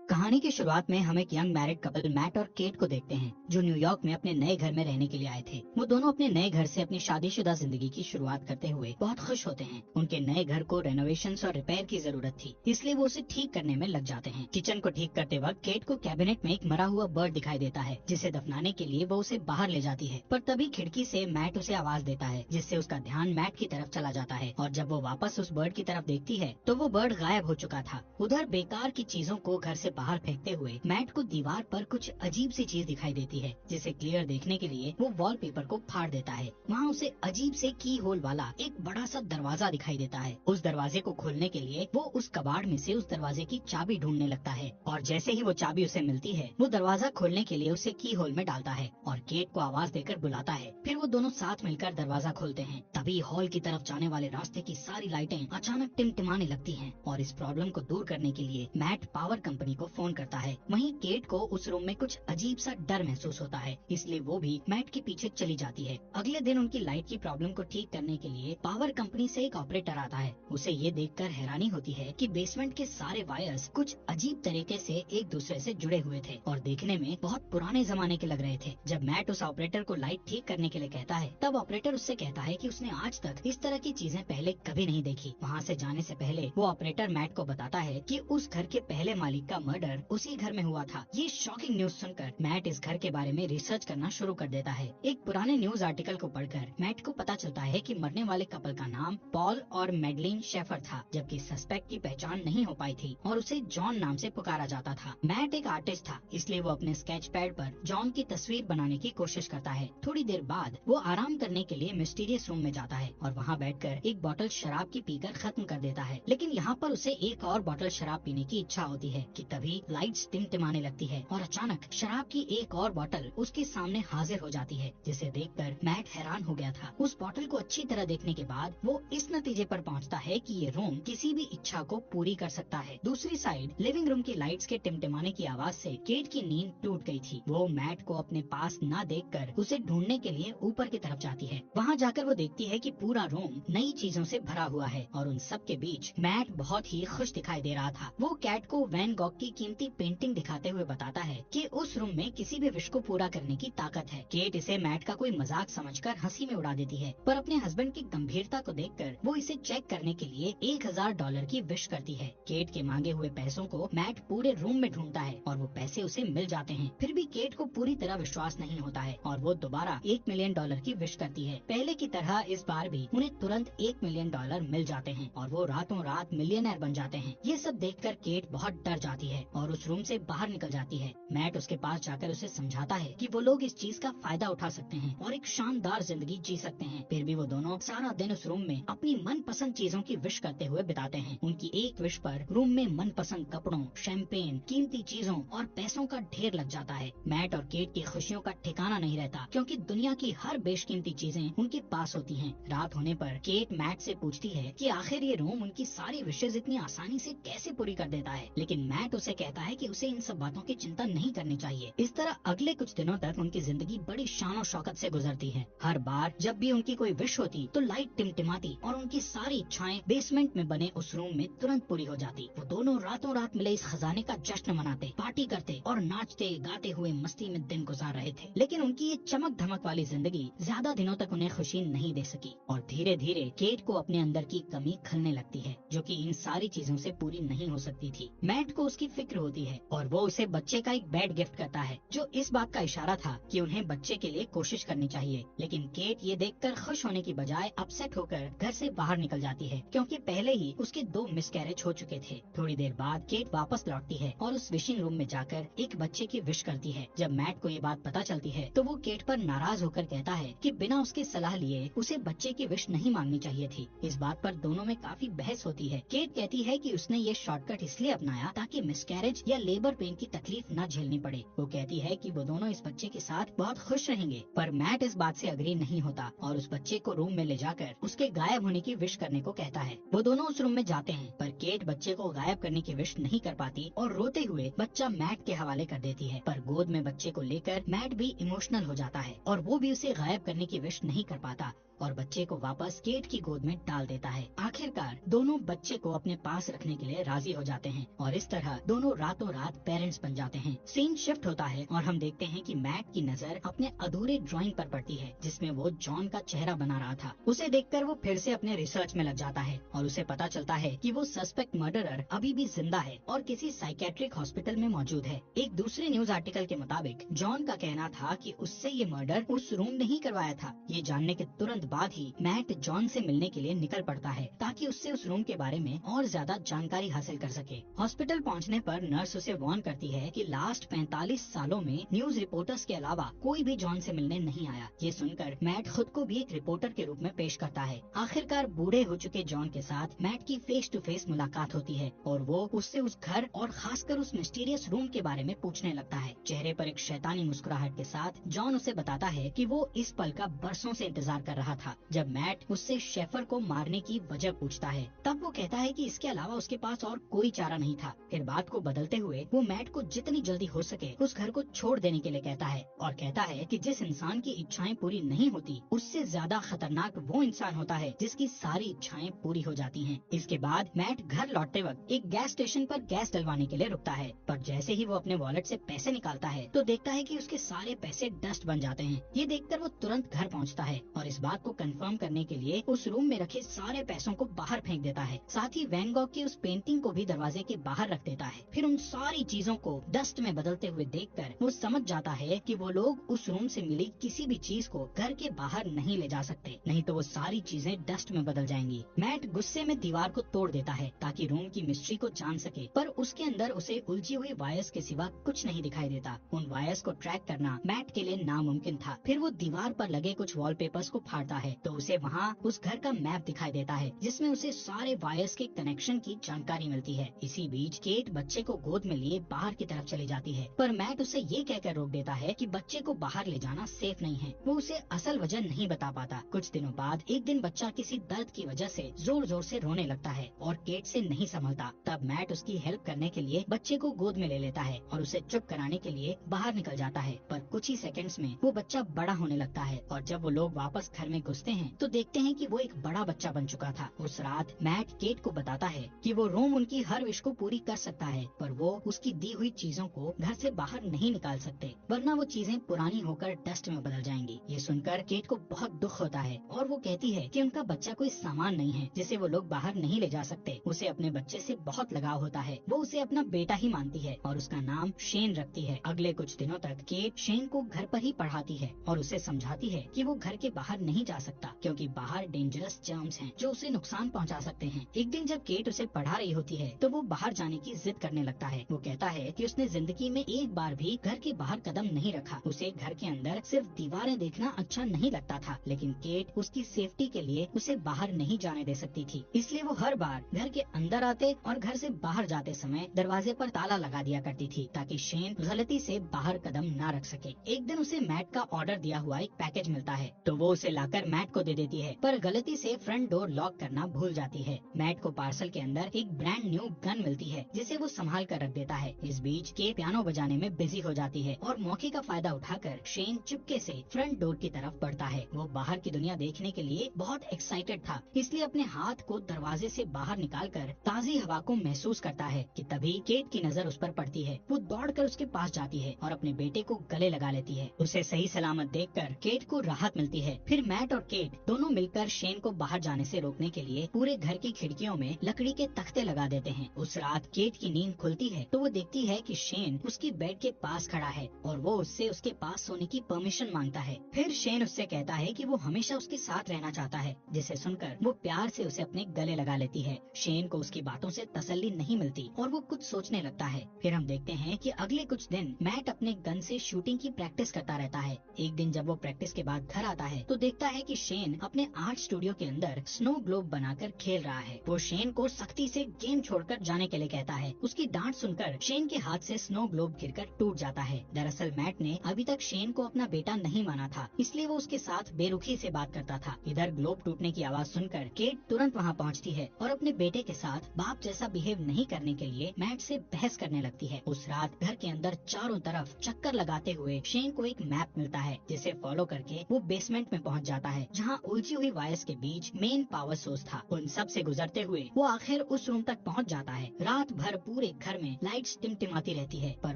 कहानी की शुरुआत में हम एक यंग मैरिड कपल मैट और केट को देखते हैं, जो न्यूयॉर्क में अपने नए घर में रहने के लिए आए थे। वो दोनों अपने नए घर से अपनी शादीशुदा जिंदगी की शुरुआत करते हुए बहुत खुश होते हैं। उनके नए घर को रेनोवेशंस और रिपेयर की जरूरत थी, इसलिए वो उसे ठीक करने में लग जाते हैं। किचन को ठीक करते वक्त केट को कैबिनेट में एक मरा हुआ बर्ड दिखाई देता है, जिसे दफनाने के लिए वो उसे बाहर ले जाती है। पर तभी खिड़की से मैट उसे आवाज देता है, जिससे उसका ध्यान मैट की तरफ चला जाता है। और जब वो वापस उस बर्ड की तरफ देखती है तो वो बर्ड गायब हो चुका था। उधर बेकार की चीजों को घर से बाहर फेंकते हुए मैट को दीवार पर कुछ अजीब सी चीज दिखाई देती है, जिसे क्लियर देखने के लिए वो वॉलपेपर को फाड़ देता है। वहाँ उसे अजीब से की होल वाला एक बड़ा सा दरवाजा दिखाई देता है। उस दरवाजे को खोलने के लिए वो उस कबाड़ में से उस दरवाजे की चाबी ढूंढने लगता है, और जैसे ही वो चाबी उसे मिलती है वो दरवाजा खोलने के लिए उसे की होल में डालता है और केट को आवाज देकर बुलाता है। फिर वो दोनों साथ मिलकर दरवाजा खोलते हैं। तभी हॉल की तरफ जाने वाले रास्ते की सारी लाइटें अचानक टिमटिमाने लगती हैं, और इस प्रॉब्लम को दूर करने के लिए मैट पावर कंपनी को फोन करता है। वहीं केट को उस रूम में कुछ अजीब सा डर महसूस होता है, इसलिए वो भी मैट के पीछे चली जाती है। अगले दिन उनकी लाइट की प्रॉब्लम को ठीक करने के लिए पावर कंपनी से एक ऑपरेटर आता है। उसे ये देखकर हैरानी होती है कि बेसमेंट के सारे वायर्स कुछ अजीब तरीके से एक दूसरे से जुड़े हुए थे और देखने में बहुत पुराने जमाने के लग रहे थे। जब मैट उस ऑपरेटर को लाइट ठीक करने के लिए कहता है, तब ऑपरेटर उससे कहता है कि उसने आज तक इस तरह की चीजें पहले कभी नहीं देखी। वहाँ से जाने से पहले वो ऑपरेटर मैट को बताता है कि उस घर के पहले मालिक का मर्डर उसी घर में हुआ था। ये शॉकिंग न्यूज सुनकर मैट इस घर के बारे में रिसर्च करना शुरू कर देता है। एक पुराने न्यूज आर्टिकल को पढ़कर मैट को पता चलता है कि मरने वाले कपल का नाम पॉल और मैडलिन शेफर था, जबकि सस्पेक्ट की पहचान नहीं हो पाई थी और उसे जॉन नाम से पुकारा जाता था। मैट एक आर्टिस्ट था, इसलिए वो अपने स्केच पैड पर जॉन की तस्वीर बनाने की कोशिश करता है। थोड़ी देर बाद वो आराम करने के लिए मिस्टीरियस रूम में जाता है और वहाँ बैठकर एक बोतल शराब की पीकर खत्म कर देता है। लेकिन यहाँ पर उसे एक और बोतल शराब पीने की इच्छा होती है कि तभी लाइट्स टिमटिमाने लगती है और अचानक शराब की एक और बोतल उसके सामने हाजिर हो जाती है, जिसे देखकर मैट हैरान हो गया था। उस बोतल को अच्छी तरह देखने के बाद वो इस नतीजे पर पहुंचता है कि ये रूम किसी भी इच्छा को पूरी कर सकता है। दूसरी साइड लिविंग रूम की लाइट्स के टिमटिमाने की आवाज से केट की नींद टूट गई थी। वो मैट को अपने पास न देखकर उसे ढूंढने के लिए ऊपर की तरफ जाती है। वहाँ जाकर वो देखती है कि पूरा रूम नई चीजों से भरा हुआ है और उन सब के बीच मैट बहुत ही खुश दिखाई दे रहा था। वो कैट को वैन गॉग की कीमती पेंटिंग दिखाते हुए बताता है कि उस रूम में किसी भी विश को पूरा करने की ताकत है। केट इसे मैट का कोई मजाक समझकर हंसी में उड़ा देती है, पर अपने हस्बैंड की गंभीरता को देखकर वो इसे चेक करने के लिए $1000 की विश करती है। केट के मांगे हुए पैसों को मैट पूरे रूम में ढूंढता है और वो पैसे उसे मिल जाते हैं। फिर भी केट को पूरी तरह विश्वास नहीं होता है और वो दोबारा $1 मिलियन की विश करती है। पहले की तरह इस बार भी उन्हें तुरंत $1 मिलियन मिल जाते हैं और वो रातों रात मिलियनर बन जाते हैं। ये सब देखकर केट बहुत डर जाती है और उस रूम से बाहर निकल जाती है। मैट उसके पास जाकर उसे समझाता है कि वो लोग इस चीज का फायदा उठा सकते हैं और एक शानदार जिंदगी जी सकते हैं। फिर भी वो दोनों सारा दिन उस रूम में अपनी मनपसंद चीजों की विश करते हुए बिताते हैं। उनकी एक विश पर रूम में मनपसंद कपड़ों, शैंपेन, कीमती चीजों और पैसों का ढेर लग जाता है। मैट और केट की खुशियों का ठिकाना नहीं रहता, क्योंकि दुनिया की हर बेशकीमती चीजें उनके पास होती हैं। रात होने पर केट मैट से पूछती है कि आखिर ये रूम उनकी सारी विशेष इतनी आसानी से कैसे पूरी कर देता है, लेकिन मैट उसे कहता है कि उसे इन सब बातों की चिंता नहीं करनी चाहिए। इस तरह अगले कुछ दिनों तक उनकी जिंदगी बड़ी शान शौकत से गुजरती है। हर बार जब भी उनकी कोई विश होती तो लाइट टिमटिमाती और उनकी सारी इच्छाएं बेसमेंट में बने उस रूम में तुरंत पूरी हो जाती। वो दोनों रातों रात मिले इस खजाने का जश्न मनाते, पार्टी करते और नाचते गाते हुए मस्ती में दिन गुजार रहे थे। लेकिन उनकी ये चमक धमक वाली जिंदगी ज्यादा दिनों तक उन्हें खुशी नहीं दे सकी और धीरे धीरे केट को अपने अंदर की कमी खलने लगती है, जो कि इन सारी चीजों से पूरी नहीं हो सकती थी। मैट को उसकी फिक्र होती है और वो उसे बच्चे का एक बेड गिफ्ट करता है, जो इस बात का इशारा था कि उन्हें बच्चे के लिए कोशिश करनी चाहिए। लेकिन केट ये देखकर खुश होने की बजाय अपसेट होकर घर से बाहर निकल जाती है, क्योंकि पहले ही उसके 2 मिसकैरेज हो चुके थे। थोड़ी देर बाद केट वापस लौटती है और उस विशिंग रूम में जाकर एक बच्चे की विश करती है। जब मैट को ये बात पता चलती है तो वो केट पर नाराज होकर कहता है कि बिना उसकी सलाह लिए उसे बच्चे की विश नहीं मांगनी चाहिए थी। इस बात पर दोनों में काफी बहस होती है। केट कहती है कि उसने ये शॉर्टकट इसलिए अपनाया ताकि मिसकैरेज या लेबर पेन की तकलीफ न झेलनी पड़े। वो कहती है कि वो दोनों इस बच्चे के साथ बहुत खुश रहेंगे, पर मैट इस बात से अग्री नहीं होता और उस बच्चे को रूम में ले जाकर उसके गायब होने की विश करने को कहता है। वो दोनों उस रूम में जाते हैं, पर केट बच्चे को गायब करने की विश नहीं कर पाती और रोते हुए बच्चा मैट के हवाले कर देती है। पर गोद में बच्चे को लेकर मैट भी इमोशनल हो जाता है और वो भी उसे गायब करने की विश नहीं कर पाता और बच्चे को वापस केट की गोद में डाल देता है। आखिरकार दोनों बच्चे को अपने पास रखने के लिए राजी हो जाते हैं और इस तरह दोनों रातों रात पेरेंट्स बन जाते हैं। सीन शिफ्ट होता है और हम देखते हैं कि मैट की नजर अपने अधूरे ड्राइंग पर पड़ती है जिसमें वो जॉन का चेहरा बना रहा था। उसे देखकर वो फिर से अपने रिसर्च में लग जाता है और उसे पता चलता है कि वो सस्पेक्ट मर्डरर अभी भी जिंदा है और किसी साइकेट्रिक हॉस्पिटल में मौजूद है। एक दूसरे न्यूज आर्टिकल के मुताबिक जॉन का कहना था कि उससे ये मर्डर उस रूम ने ही करवाया था। ये जानने के तुरंत बाद ही मैट जॉन से मिलने के लिए निकल पड़ता है ताकि उससे उस रूम के बारे में और ज्यादा जानकारी हासिल कर सके। हॉस्पिटल पहुंचने पर नर्स उसे वार्न करती है कि लास्ट 45 सालों में न्यूज रिपोर्टर्स के अलावा कोई भी जॉन से मिलने नहीं आया। ये सुनकर मैट खुद को भी एक रिपोर्टर के रूप में पेश करता है। आखिरकार बूढ़े हो चुके जॉन के साथ मैट की फेस टू फेस मुलाकात होती है और वो उससे उस घर और खासकर उस मिस्टीरियस रूम के बारे में पूछने लगता है। चेहरे पर एक शैतानी मुस्कुराहट के साथ जॉन उसे बताता है कि वो इस पल का बरसों से इंतजार कर रहा था जब मैट उससे शेफर को मारने की वजह पूछता है। तब वो कहता है कि इसके अलावा उसके पास और कोई चारा नहीं था। फिर बात को बदलते हुए वो मैट को जितनी जल्दी हो सके उस घर को छोड़ देने के लिए कहता है और कहता है कि जिस इंसान की इच्छाएं पूरी नहीं होती उससे ज्यादा खतरनाक वो इंसान होता है जिसकी सारी इच्छाएं पूरी हो जाती हैं। इसके बाद मैट घर लौटते वक्त एक गैस स्टेशन पर गैस डलवाने के लिए रुकता है, पर जैसे ही वो अपने वॉलेट से पैसे निकालता है तो देखता है कि उसके सारे पैसे डस्ट बन जाते हैं। ये देखकर वो तुरंत घर पहुंचता है और इस बात को कंफर्म करने के लिए उस रूम में रखे सारे पैसों को बाहर फेंक देता है। साथ ही वैन गॉग की उस पेंटिंग को भी दरवाजे के बाहर रख देता है। फिर उन सारी चीजों को डस्ट में बदलते हुए देखकर वो समझ जाता है कि वो लोग उस रूम से मिली किसी भी चीज को घर के बाहर नहीं ले जा सकते, नहीं तो वो सारी चीजें डस्ट में बदल जाएंगी। मैट गुस्से में दीवार को तोड़ देता है ताकि रूम की मिस्ट्री को जान सके, पर उसके अंदर उसे उलझी हुई वायर्स के सिवा कुछ नहीं दिखाई देता। उन वायर्स को ट्रैक करना मैट के लिए नामुमकिन था। फिर वो दीवार पर लगे कुछ वॉलपेपर्स को फाड़ता है तो उसे वहाँ उस घर का मैप दिखाई देता है जिसमें उसे सारे वायर्स के कनेक्शन की जानकारी मिलती है। इसी बीच केट बच्चे को गोद में लिए बाहर की तरफ चली जाती है, पर मैट उसे ये कहकर रोक देता है कि बच्चे को बाहर ले जाना सेफ नहीं है। वो उसे असल वजह नहीं बता पाता। कुछ दिनों बाद एक दिन बच्चा किसी दर्द की वजह से जोर जोर से रोने लगता है और केट से नहीं संभलता। तब मैट उसकी हेल्प करने के लिए बच्चे को गोद में ले लेता है और उसे चुप कराने के लिए बाहर निकल जाता है, पर कुछ ही सेकंड्स में वो बच्चा बड़ा होने लगता है और जब वो लोग वापस घर में घुसते हैं तो देखते हैं कि वो एक बड़ा बच्चा बन चुका था। उस रात मैट केट को बताता है कि वो रोम उनकी हर विश को पूरी कर सकता है, पर वो उसकी दी हुई चीजों को घर से बाहर नहीं निकाल सकते वरना वो चीजें पुरानी होकर डस्ट में बदल जाएंगी। ये सुनकर केट को बहुत दुख होता है और वो कहती है कि उनका बच्चा कोई सामान नहीं है जिसे वो लोग बाहर नहीं ले जा सकते। उसे अपने बच्चे से बहुत लगाव होता है। वो उसे अपना बेटा ही मानती है और उसका नाम शेन रखती है। अगले कुछ दिनों तक केट शेन को घर पर ही पढ़ाती है और उसे समझाती है कि वो घर के बाहर नहीं जा सकता क्योंकि बाहर डेंजरस जर्म्स हैं जो उसे नुकसान पहुंचा सकते हैं। एक दिन जब केट उसे पढ़ा रही होती है तो वो बाहर जाने की जिद करने लगता है। वो कहता है कि उसने जिंदगी में एक बार भी घर के बाहर कदम नहीं रखा। उसे घर के अंदर सिर्फ दीवारें देखना अच्छा नहीं लगता था, लेकिन केट उसकी सेफ्टी के लिए उसे बाहर नहीं जाने दे सकती थी। इसलिए वो हर बार घर के अंदर आते और घर से बाहर जाते समय दरवाजे पर ताला लगा दिया करती थी ताकि शेन गलती से बाहर कदम न रख सके। एक दिन उसे मैट का ऑर्डर दिया हुआ एक पैकेज मिलता है तो वो उसे लाकर मैट को दे देती है, पर गलती से फ्रंट डोर लॉक करना भूल जाती है। मैट को पार्सल के अंदर एक ब्रांड न्यू गन मिलती है जिसे वो संभाल कर रख देता है। इस बीच के पियानो बजाने में बिजी हो जाती है और मौके का फायदा उठाकर शेन चुपके से फ्रंट डोर की तरफ बढ़ता है। वो बाहर की दुनिया देखने के लिए बहुत एक्साइटेड था, इसलिए अपने हाथ को दरवाजे से बाहर निकालकर ताजी हवा को महसूस करता है कि तभी केट की नजर उस पर पड़ती है। वो दौड़कर उसके पास जाती है और अपने बेटे को गले लगा लेती है। उसे सही सलामत देखकर केट को राहत मिलती है। फिर मैट और केट दोनों मिलकर शेन को बाहर जाने से रोकने के लिए पूरे घर की खिड़कियों में लकड़ी के तख्ते लगा देते हैं। उस रात केट की नींद खुलती है तो वो देखती है कि शेन उसकी बेड के पास खड़ा है और वो उससे उसके पास सोने की परमिशन मांगता है। फिर शेन उससे कहता है कि वो हमेशा उसके साथ रहना चाहता है, जिसे सुनकर वो प्यार से उसे अपने गले लगा लेती है। शेन को उसकी बातों से तसल्ली नहीं मिलती और वो कुछ सोचने लगता है। फिर हम देखते हैं कि अगले कुछ दिन मैट अपने गन से शूटिंग की प्रैक्टिस करता रहता है। एक दिन जब वो प्रैक्टिस के बाद घर आता है तो देखता है कि शेन अपने आर्ट स्टूडियो के अंदर स्नो ग्लोब बनाकर खेल रहा है। वो शेन को सख्ती से गेम छोड़कर जाने के लिए कहता है। उसकी डांट सुनकर शेन के हाथ से स्नो ग्लोब गिरकर टूट जाता है। दरअसल मैट ने अभी तक शेन को अपना बेटा नहीं माना था, इसलिए वो उसके साथ बेरुखी से बात करता था। इधर ग्लोब टूटने की आवाज सुनकर केट तुरंत वहाँ पहुँचती है और अपने बेटे के साथ बाप जैसा बिहेव नहीं करने के लिए मैट से बहस करने लगती है। उस रात घर के अंदर चारों तरफ चक्कर लगाते हुए शेन को एक मैप मिलता है जिसे फॉलो करके वो बेसमेंट में पहुँच जाता है जहाँ उलझी हुई वायर्स के बीच मेन पावर सोर्स था। उन सब से गुजरते हुए वो आखिर उस रूम तक पहुँच जाता है। रात भर पूरे पूरे घर में लाइट्स टिमटिमाती रहती है, पर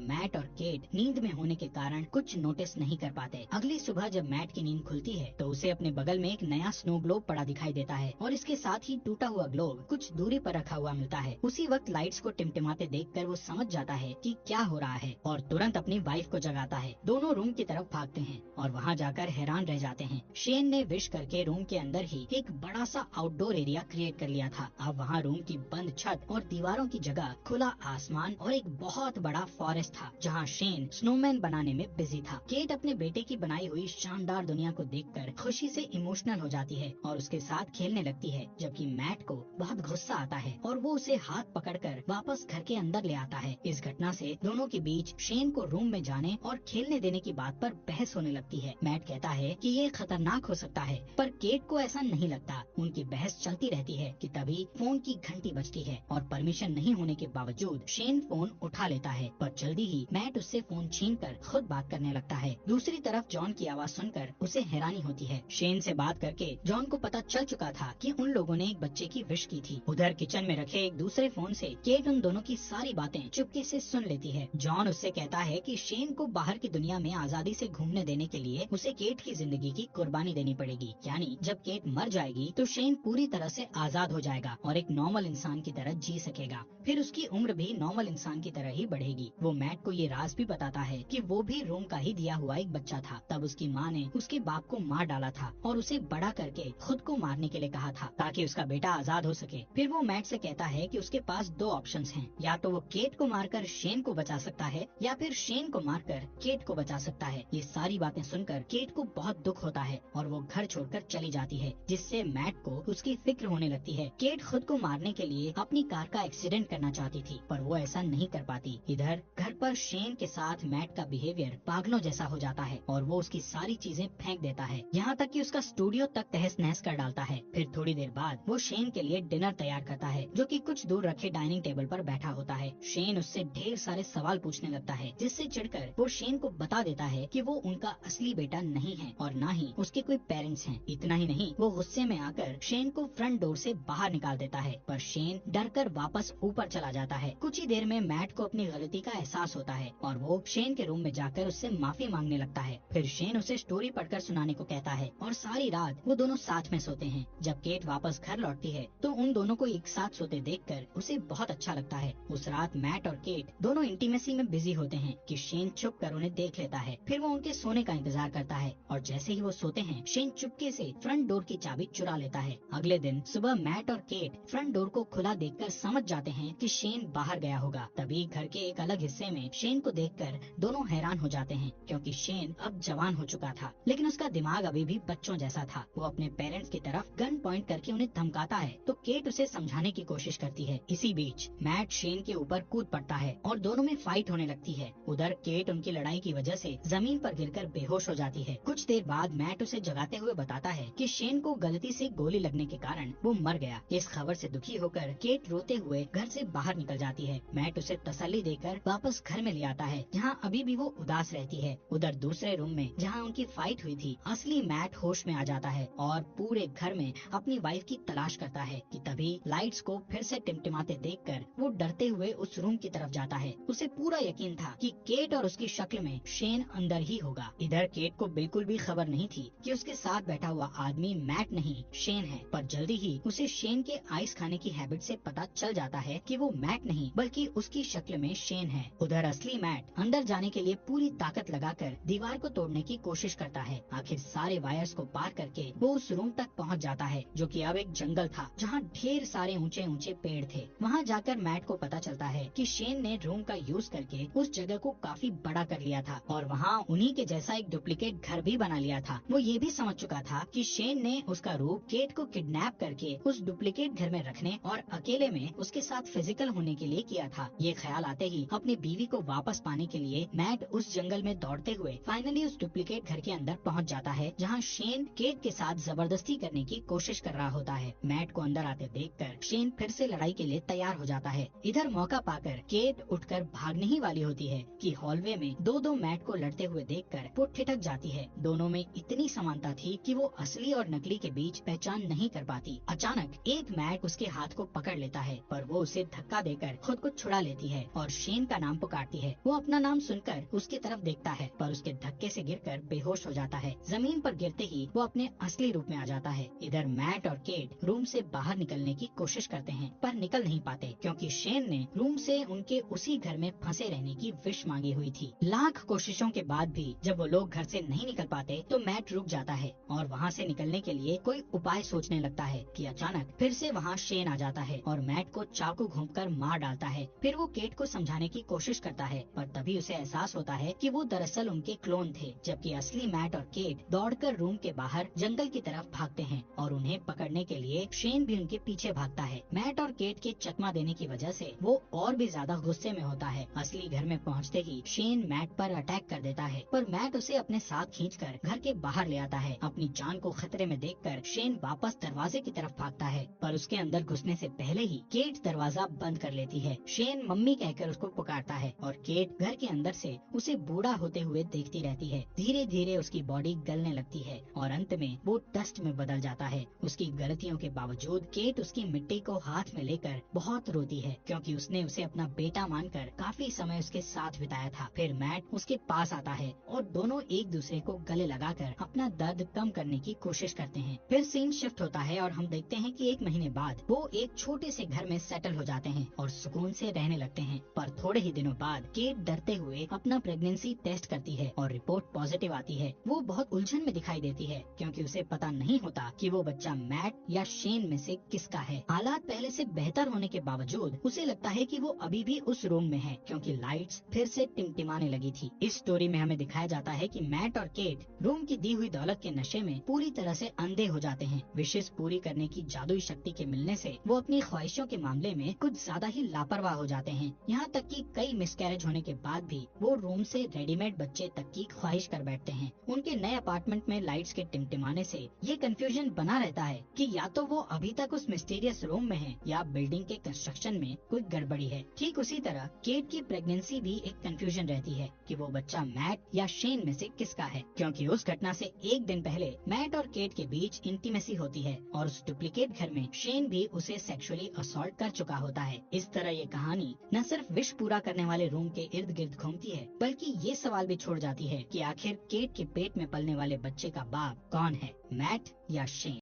मैट और केट नींद में होने के कारण कुछ नोटिस नहीं कर पाते। अगली सुबह जब मैट की नींद खुलती है तो उसे अपने बगल में एक नया स्नो ग्लोब पड़ा दिखाई देता है और इसके साथ ही टूटा हुआ ग्लोब कुछ दूरी पर रखा हुआ मिलता है। उसी वक्त लाइट्स को टिमटिमाते देखकर वो समझ जाता है कि क्या हो रहा है और तुरंत अपनी वाइफ को जगाता है। दोनों रूम की तरफ भागते हैं और वहाँ जाकर हैरान रह जाते हैं। शेन ने विश करके रूम के अंदर ही एक बड़ा सा आउटडोर एरिया क्रिएट कर लिया था। अब वहाँ रूम की बंद छत और दीवारों की जगह खुला आसमान और एक बहुत बड़ा फॉरेस्ट था जहाँ शेन स्नोमैन बनाने में बिजी था। केट अपने बेटे की बनाई हुई शानदार दुनिया को देखकर खुशी से इमोशनल हो जाती है और उसके साथ खेलने लगती है, जबकि मैट को बहुत गुस्सा आता है और वो उसे हाथ पकड़कर वापस घर के अंदर ले आता है। इस घटना से दोनों के बीच शेन को रूम में जाने और खेलने देने की बात पर बहस होने लगती है। मैट कहता है कि ये खतरनाक हो सकता है, पर केट को ऐसा नहीं लगता। उनकी बहस चलती रहती है कि तभी फोन की घंटी बजती है और परमिशन नहीं होने के बावजूद शेन फोन उठा लेता है, पर जल्दी ही मैट उससे फोन छीनकर खुद बात करने लगता है। दूसरी तरफ जॉन की आवाज सुनकर उसे हैरानी होती है। शेन से बात करके जॉन को पता चल चुका था कि उन लोगों ने एक बच्चे की विश की थी। उधर किचन में रखे एक दूसरे फोन से केट उन दोनों की सारी बातें चुपके से सुन लेती है। जॉन उससे कहता है कि शेन को बाहर की दुनिया में आजादी से घूमने देने के लिए उसे केट की जिंदगी की कुर्बानी देनी पड़ेगी, यानी जब केट मर जाएगी तो शेन पूरी तरह से आजाद हो जाएगा और एक नॉर्मल इंसान की तरह जी सकेगा। फिर उसकी उम्र भी नॉर्मल इंसान की तरह ही बढ़ेगी। वो मैट को ये राज भी बताता है कि वो भी रोम का ही दिया हुआ एक बच्चा था। तब उसकी माँ ने उसके बाप को मार डाला था और उसे बड़ा करके खुद को मारने के लिए कहा था ताकि उसका बेटा आजाद हो सके। फिर वो मैट से कहता है कि उसके पास दो ऑप्शंस हैं, या तो वो केट को मारकर शेन को बचा सकता है या फिर शेन को मारकर केट को बचा सकता है। ये सारी बातें सुनकर केट को बहुत दुख होता है और वो घर छोड़कर चली जाती है, जिससे मैट को उसकी फिक्र होने लगती है। केट खुद को मारने के लिए अपनी कार का एक्सीडेंट करना चाहती थी, पर वो ऐसा नहीं कर पाती। इधर घर पर शेन के साथ मैट का बिहेवियर पागलों जैसा हो जाता है और वो उसकी सारी चीजें फेंक देता है, यहाँ तक कि उसका स्टूडियो तक तहस नहस कर डालता है। फिर थोड़ी देर बाद वो शेन के लिए डिनर तैयार करता है, जो कि कुछ दूर रखे डाइनिंग टेबल पर बैठा होता है। शेन उससे ढेर सारे सवाल पूछने लगता है, जिससे चिढ़कर वो शेन को बता देता है कि वो उनका असली बेटा नहीं है और न ही उसके कोई पेरेंट्स हैं। इतना ही नहीं, वो गुस्से में आकर शेन को फ्रंट डोर से बाहर निकाल देता है, पर शेन डरकर वापस ऊपर चला जाता है। कुछ ही देर में मैट को अपनी गलती का एहसास होता है और वो शेन के रूम में जाकर उससे माफी मांगने लगता है। फिर शेन उसे स्टोरी पढ़कर सुनाने को कहता है और सारी रात वो दोनों साथ में सोते हैं। जब केट वापस घर लौटती है तो उन दोनों को एक साथ सोते देखकर उसे बहुत अच्छा लगता है। उस रात मैट और केट दोनों इंटीमेसी में बिजी होते हैं कि शेन छुप कर उन्हें देख लेता है। फिर वो उनके सोने का इंतजार करता है और जैसे ही वो सोते हैं शेन चुपके से फ्रंट डोर की चाबी चुरा लेता है। अगले दिन सुबह मैट और केट फ्रंट डोर को खुला देखकर समझ जाते हैं कि शेन बाहर गया होगा। तभी घर के एक अलग हिस्से में शेन को देखकर दोनों हैरान हो जाते हैं, क्योंकि शेन अब जवान हो चुका था, लेकिन उसका दिमाग अभी भी बच्चों जैसा था। वो अपने पेरेंट्स की तरफ गन पॉइंट करके उन्हें धमकाता है तो केट उसे समझाने की कोशिश करती है। इसी बीच मैट शेन के ऊपर कूद पड़ता है और दोनों में फाइट होने लगती है। उधर केट उनकी लड़ाई की वजह से जमीन पर गिरकर बेहोश हो जाती है। कुछ देर बाद मैट उसे जगाते हुए बताता है कि शेन को गलती से गोली लगने के कारण वो मर गया। इस खबर से दुखी होकर केट रोते हुए घर से बाहर निकल जाती है। मैट उसे तसल्ली देकर वापस घर में ले आता है, जहाँ अभी भी वो उदास रहती है। उधर दूसरे रूम में जहाँ उनकी फाइट हुई थी, असली मैट होश में आ जाता है और पूरे घर में अपनी वाइफ की तलाश करता है कि तभी लाइट्स को फिर से टिमटिमाते देखकर वो डरते हुए उस रूम की तरफ जाता है। उसे पूरा यकीन था कि केट और उसकी शक्ल में शेन अंदर ही होगा। इधर केट को बिल्कुल भी खबर नहीं थी कि उसके साथ बैठा हुआ आदमी मैट नहीं शेन है, पर जल्दी ही उसे शेन के आइस खाने की हैबिट से पता चल जाता है कि वो मैट नहीं बल्कि उसकी शक्ल में शेन है। उधर असली मैट अंदर जाने के लिए पूरी ताकत लगाकर दीवार को तोड़ने की कोशिश करता है। आखिर सारे वायर्स को पार करके वो उस रूम तक पहुंच जाता है, जो कि अब एक जंगल था जहां ढेर सारे ऊंचे ऊंचे पेड़ थे। वहां जाकर मैट को पता चलता है कि शेन ने रूम का यूज करके उस जगह को काफी बड़ा कर लिया था और वहाँ उन्हीं के जैसा एक डुप्लीकेट घर भी बना लिया था। वो ये भी समझ चुका था कि शेन ने उसका रूप केट को किडनैप करके उस डुप्लीकेट घर में रखने और अकेले में उसके साथ फिजिकल होने के लिए किया था। ये ख्याल आते ही अपनी बीवी को वापस पाने के लिए मैट उस जंगल में दौड़ते हुए फाइनली उस डुप्लीकेट घर के अंदर पहुंच जाता है, जहां शेन केट के साथ जबरदस्ती करने की कोशिश कर रहा होता है। मैट को अंदर आते देखकर शेन फिर से लड़ाई के लिए तैयार हो जाता है। इधर मौका पाकर केट उठकर भागने ही वाली होती है कि हॉलवे में दो मैट को लड़ते हुए देखकर वो ठिठक जाती है। दोनों में इतनी समानता थी कि वो असली और नकली के बीच पहचान नहीं कर पाती। अचानक एक मैट उसके हाथ को पकड़ लेता है, पर वो उसे धक्का देकर कर खुद को छुड़ा लेती है और शेन का नाम पुकारती है। वो अपना नाम सुनकर उसकी तरफ देखता है पर उसके धक्के से गिरकर बेहोश हो जाता है। जमीन पर गिरते ही वो अपने असली रूप में आ जाता है। इधर मैट और केट रूम से बाहर निकलने की कोशिश करते हैं पर निकल नहीं पाते क्योंकि शेन ने रूम से उनके उसी घर में फंसे रहने की विश मांगी हुई थी। लाख कोशिशों के बाद भी जब वो लोग घर से नहीं निकल पाते तो मैट रुक जाता है और वहाँ से निकलने के लिए कोई उपाय सोचने लगता है कि अचानक फिर से वहाँ शेन आ जाता है और मैट को चाकू घोंपकर मार डालता है। फिर वो केट को समझाने की कोशिश करता है पर तभी उसे एहसास होता है कि वो दरअसल उनके क्लोन थे, जबकि असली मैट और केट दौड़कर रूम के बाहर जंगल की तरफ भागते हैं और उन्हें पकड़ने के लिए शेन भी उनके पीछे भागता है। मैट और केट के चकमा देने की वजह से वो और भी ज्यादा गुस्से में होता है। असली घर में पहुंचते ही शेन मैट पर अटैक कर देता है पर मैट उसे अपने साथ खींचकर घर के बाहर ले आता है। अपनी जान को खतरे में देखकर शेन वापस दरवाजे की तरफ भागता है पर उसके अंदर घुसने से पहले ही केट दरवाजा बंद कर लेती है। शेन मम्मी कहकर उसको पुकारता है और केट घर के अंदर से उसे बूढ़ा होते हुए देखती रहती है। धीरे धीरे उसकी बॉडी गलने लगती है और अंत में वो डस्ट में बदल जाता है। उसकी गलतियों के बावजूद केट उसकी मिट्टी को हाथ में लेकर बहुत रोती है क्योंकि उसने उसे अपना बेटा मानकर काफी समय उसके साथ बिताया था। फिर मैट उसके पास आता है और दोनों एक दूसरे को गले लगाकर अपना दर्द कम करने की कोशिश करते हैं। फिर सीन शिफ्ट होता है और हम देखते हैं कि 1 महीने बाद वो एक छोटे से घर में सेटल हो जाते हैं और सुकून से रहने लगते हैं। पर थोड़े ही दिनों बाद केट डरते हुए अपना प्रेगनेंसी टेस्ट करती है और रिपोर्ट पॉजिटिव आती है। वो बहुत उलझन में दिखाई देती है क्योंकि उसे पता नहीं होता कि वो बच्चा मैट या शेन में से किसका है। हालात पहले से बेहतर होने के बावजूद उसे लगता है कि वो अभी भी उस रूम में है क्योंकि लाइट्स फिर से टिमटिमाने लगी थी। इस स्टोरी में हमें दिखाया जाता है कि मैट और केट रूम की दी हुई दौलत के नशे में पूरी तरह से अंधे हो जाते हैं। विशेष पूरी करने की जादुई शक्ति के मिलने से वो अपनी ख्वाहिशों के मामले में कुछ ज्यादा ही लापरवाह हो जाते हैं। यहाँ तक कि कई मिसकैरेज होने के बाद भी वो रूम से रेडीमेड बच्चे तक की ख्वाहिश कर बैठते हैं। उनके नए अपार्टमेंट में लाइट्स के टिमटिमाने से ये कंफ्यूजन बना रहता है कि या तो वो अभी तक उस मिस्टीरियस रूम में है या बिल्डिंग के कंस्ट्रक्शन में कोई गड़बड़ी है। ठीक उसी तरह केट की प्रेगनेंसी भी एक कंफ्यूजन रहती है कि वो बच्चा मैट या शेन में से किसका है, क्योंकि उस घटना से 1 दिन पहले मैट और केट के बीच इंटीमेसी होती है और उस डुप्लीकेट घर में शेन भी उसे सेक्सुअली असॉल्ट कर चुका होता है। इस तरह ये कहानी न सिर्फ विश पूरा करने वाले रूम के इर्द गिर्द घूमती है बल्कि ये सवाल भी छोड़ जाती है कि आखिर केट के पेट में पलने वाले बच्चे का बाप कौन है, मैट या शेन।